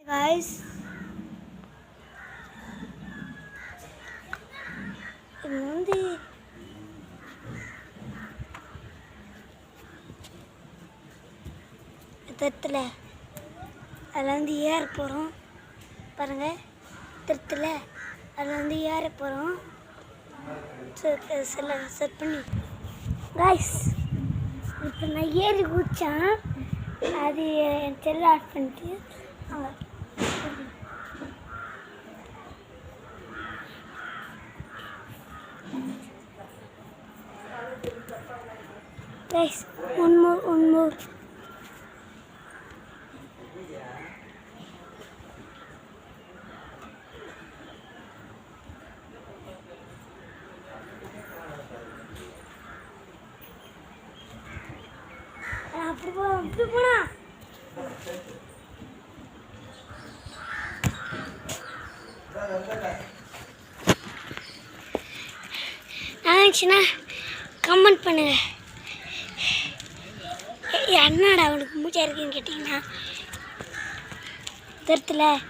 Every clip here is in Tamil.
guys, இது வந்து திருத்துல அதில் வந்து ஏற போகிறோம் பாருங்கள். திருத்துல அதில் வந்து ஏற போகிறோம். செட் பண்ணி காய்ஸ் இப்போ நான் ஏறி குதித்தேன். அது என் செல்லை ஆட் பண்ணிட்டு guys, one more. அப்படி போனா நினச்சின்னா கமெண்ட் பண்ணுங்க. என்னடா அவனுக்கு மூச்சா இருக்குன்னு கேட்டிங்கன்னா, தரத்தில்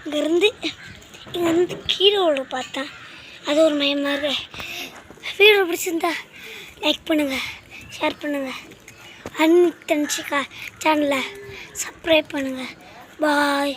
இங்கேருந்து கீழே விட பார்த்தேன். அது ஒரு மயமாக இருக்கு. வீடியோ பிடிச்சிருந்தா லைக் பண்ணுங்கள், ஷேர் பண்ணுங்கள், அன்னித்தன்ஷிகா சேனலை சப்ஸ்கிரைப் பண்ணுங்கள். பாய்.